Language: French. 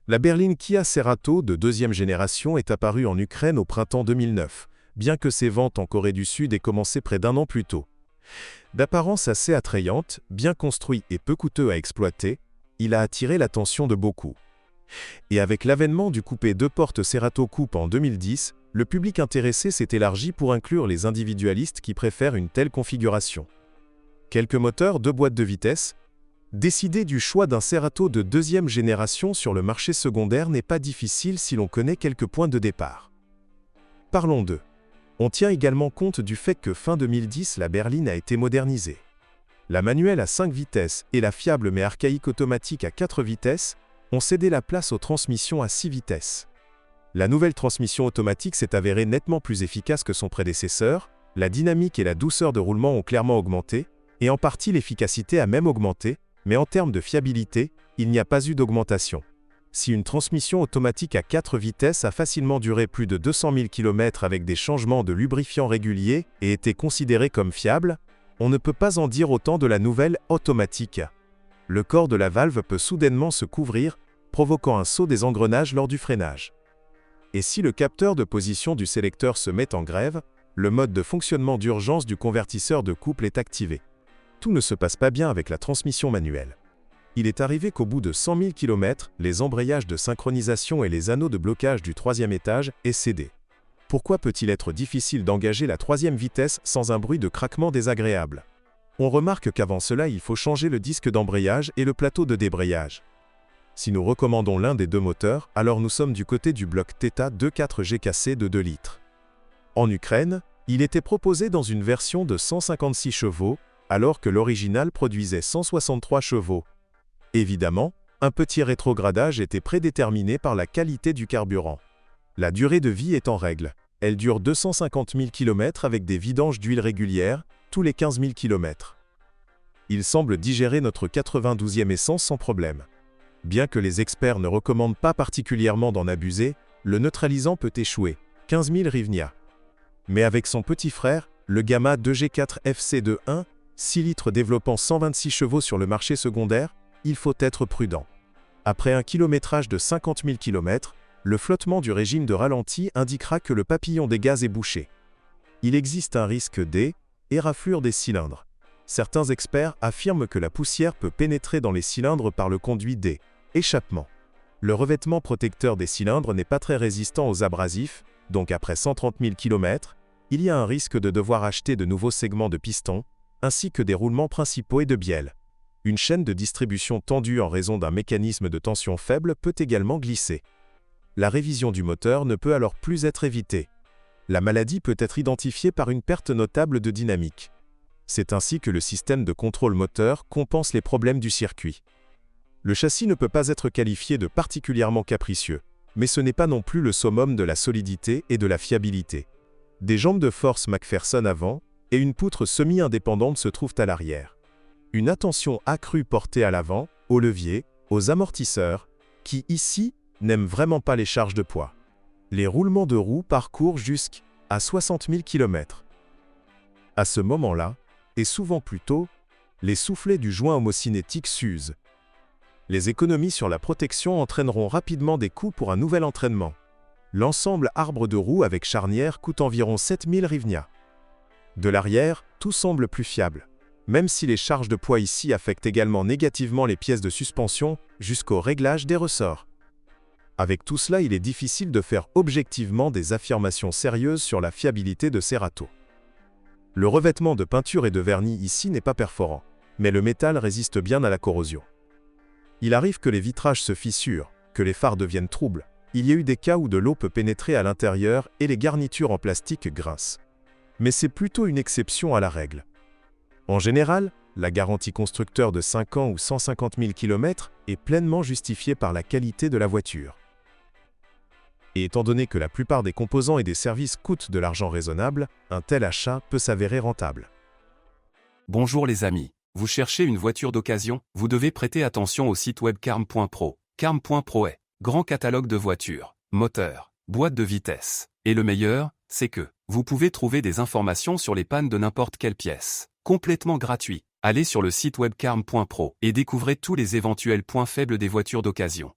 La berline Kia Cerato de deuxième génération est apparue en Ukraine au printemps 2009, bien que ses ventes en Corée du Sud aient commencé près d'un an plus tôt. D'apparence assez attrayante, bien construit et peu coûteux à exploiter, il a attiré l'attention de beaucoup. Et avec l'avènement du coupé 2 portes Cerato Coupe en 2010, le public intéressé s'est élargi pour inclure les individualistes qui préfèrent une telle configuration. Quelques moteurs, 2 boîtes de vitesses. Décider du choix d'un Cerato de deuxième génération sur le marché secondaire n'est pas difficile si l'on connaît quelques points de départ. Parlons d'eux. On tient également compte du fait que fin 2010, la berline a été modernisée. La manuelle à 5 vitesses et la fiable mais archaïque automatique à 4 vitesses ont cédé la place aux transmissions à 6 vitesses. La nouvelle transmission automatique s'est avérée nettement plus efficace que son prédécesseur, la dynamique et la douceur de roulement ont clairement augmenté, et en partie l'efficacité a même augmenté, mais en termes de fiabilité, il n'y a pas eu d'augmentation. Si une transmission automatique à 4 vitesses a facilement duré plus de 200 000 km avec des changements de lubrifiant réguliers et été considérée comme fiable, on ne peut pas en dire autant de la nouvelle automatique. Le corps de la valve peut soudainement se couvrir, provoquant un saut des engrenages lors du freinage. Et si le capteur de position du sélecteur se met en grève, le mode de fonctionnement d'urgence du convertisseur de couple est activé. Tout ne se passe pas bien avec la transmission manuelle. Il est arrivé qu'au bout de 100 000 km, les embrayages de synchronisation et les anneaux de blocage du 3e étage aient cédé. Pourquoi peut-il être difficile d'engager la 3e vitesse sans un bruit de craquement désagréable? On remarque qu'avant cela, il faut changer le disque d'embrayage et le plateau de débrayage. Si nous recommandons l'un des deux moteurs, alors nous sommes du côté du bloc Theta 2.4 GKC de 2 litres. En Ukraine, il était proposé dans une version de 156 chevaux, alors que l'original produisait 163 chevaux. Évidemment, un petit rétrogradage était prédéterminé par la qualité du carburant. La durée de vie est en règle. Elle dure 250 000 km avec des vidanges d'huile régulières, tous les 15 000 km. Il semble digérer notre 92e essence sans problème. Bien que les experts ne recommandent pas particulièrement d'en abuser, le neutralisant peut échouer, 15 000 hryvnia. Mais avec son petit frère, le Gamma 2G4 FC21, 6 litres développant 126 chevaux sur le marché secondaire, il faut être prudent. Après un kilométrage de 50 000 km, le flottement du régime de ralenti indiquera que le papillon des gaz est bouché. Il existe un risque d'éraflure des cylindres. Certains experts affirment que la poussière peut pénétrer dans les cylindres par le conduit d'échappement. Le revêtement protecteur des cylindres n'est pas très résistant aux abrasifs, donc après 130 000 km, il y a un risque de devoir acheter de nouveaux segments de pistons, ainsi que des roulements principaux et de bielles. Une chaîne de distribution tendue en raison d'un mécanisme de tension faible peut également glisser. La révision du moteur ne peut alors plus être évitée. La maladie peut être identifiée par une perte notable de dynamique. C'est ainsi que le système de contrôle moteur compense les problèmes du circuit. Le châssis ne peut pas être qualifié de particulièrement capricieux, mais ce n'est pas non plus le summum de la solidité et de la fiabilité. Des jambes de force McPherson avant et une poutre semi-indépendante se trouvent à l'arrière. Une attention accrue portée à l'avant, aux leviers, aux amortisseurs, qui ici n'aiment vraiment pas les charges de poids. Les roulements de roues parcourent jusqu'à 60 000 km. À ce moment-là, et souvent plus tôt, les soufflets du joint homocinétique s'usent. Les économies sur la protection entraîneront rapidement des coûts pour un nouvel entraînement. L'ensemble arbre de roues avec charnière coûte environ 7000 hryvnia. De l'arrière, tout semble plus fiable, même si les charges de poids ici affectent également négativement les pièces de suspension jusqu'au réglage des ressorts. Avec tout cela, il est difficile de faire objectivement des affirmations sérieuses sur la fiabilité de Cerato. Le revêtement de peinture et de vernis ici n'est pas perforant, mais le métal résiste bien à la corrosion. Il arrive que les vitrages se fissurent, que les phares deviennent troubles. Il y a eu des cas où de l'eau peut pénétrer à l'intérieur et les garnitures en plastique grincent. Mais c'est plutôt une exception à la règle. En général, la garantie constructeur de 5 ans ou 150 000 km est pleinement justifiée par la qualité de la voiture. Et étant donné que la plupart des composants et des services coûtent de l'argent raisonnable, un tel achat peut s'avérer rentable. Bonjour les amis, vous cherchez une voiture d'occasion? Vous devez prêter attention au site web carm.pro. Carm.pro est grand catalogue de voitures, moteurs, boîtes de vitesse. Et le meilleur, c'est que vous pouvez trouver des informations sur les pannes de n'importe quelle pièce. Complètement gratuit. Allez sur le site web carm.pro et découvrez tous les éventuels points faibles des voitures d'occasion.